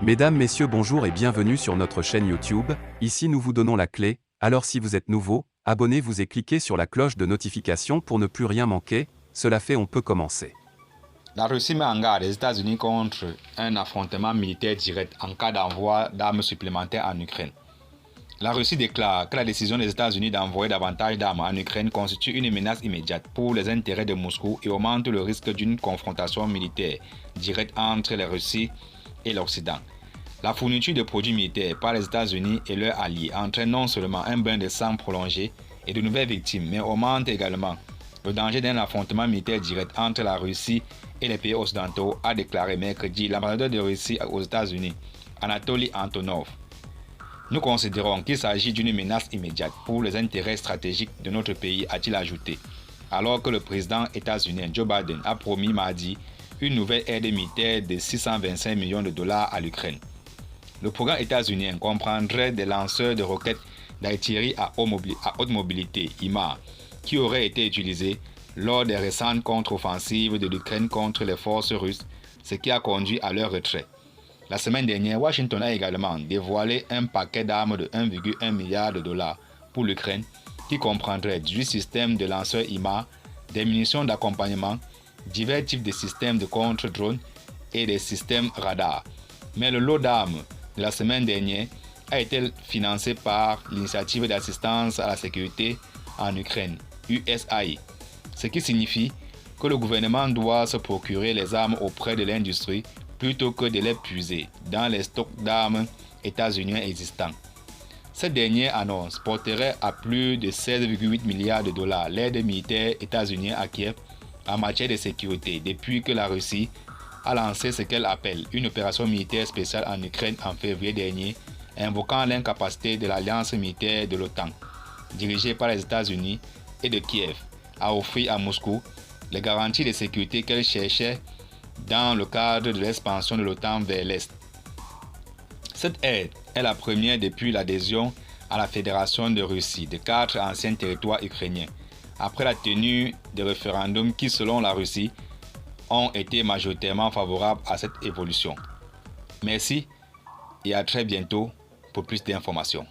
Mesdames, Messieurs, bonjour et bienvenue sur notre chaîne YouTube. Ici nous vous donnons la clé, alors si vous êtes nouveau, abonnez-vous et cliquez sur la cloche de notification pour ne plus rien manquer. Cela fait, on peut commencer. La Russie met en garde les États-Unis contre un affrontement militaire direct en cas d'envoi d'armes supplémentaires en Ukraine. La Russie déclare que la décision des États-Unis d'envoyer davantage d'armes en Ukraine constitue une menace immédiate pour les intérêts de Moscou et augmente le risque d'une confrontation militaire directe entre la Russie et l'Occident. La fourniture de produits militaires par les États-Unis et leurs alliés entraîne non seulement un bain de sang prolongé et de nouvelles victimes, mais augmente également le danger d'un affrontement militaire direct entre la Russie et les pays occidentaux, a déclaré mercredi l'ambassadeur de Russie aux États-Unis, Anatoly Antonov. Nous considérons qu'il s'agit d'une menace immédiate pour les intérêts stratégiques de notre pays, a-t-il ajouté, alors que le président états-unien Joe Biden a promis mardi une nouvelle aide militaire de 625 millions de dollars à l'Ukraine. Le programme états-unien comprendrait des lanceurs de roquettes d'artillerie à haute mobilité, HIMARS, qui auraient été utilisés lors des récentes contre-offensives de l'Ukraine contre les forces russes, ce qui a conduit à leur retrait. La semaine dernière, Washington a également dévoilé un paquet d'armes de 1,1 milliard de dollars pour l'Ukraine, qui comprendrait 18 systèmes de lanceurs HIMARS, des munitions d'accompagnement, divers types de systèmes de contre-drones et des systèmes radars. Mais le lot d'armes de la semaine dernière a été financé par l'initiative d'assistance à la sécurité en Ukraine, USAID, ce qui signifie que le gouvernement doit se procurer les armes auprès de l'industrie plutôt que de les puiser dans les stocks d'armes états-uniens existants. Cette dernière annonce porterait à plus de 16,8 milliards de dollars l'aide militaire états-unienne à Kiev en matière de sécurité depuis que la Russie a lancé ce qu'elle appelle une opération militaire spéciale en Ukraine en février dernier, invoquant l'incapacité de l'alliance militaire de l'OTAN, dirigée par les États-Unis et de Kiev, à offrir à Moscou les garanties de sécurité qu'elle cherchait dans le cadre de l'expansion de l'OTAN vers l'Est. Cette aide est la première depuis l'adhésion à la Fédération de Russie de 4 anciens territoires ukrainiens, après la tenue de référendums qui, selon la Russie, ont été majoritairement favorables à cette évolution. Merci et à très bientôt pour plus d'informations.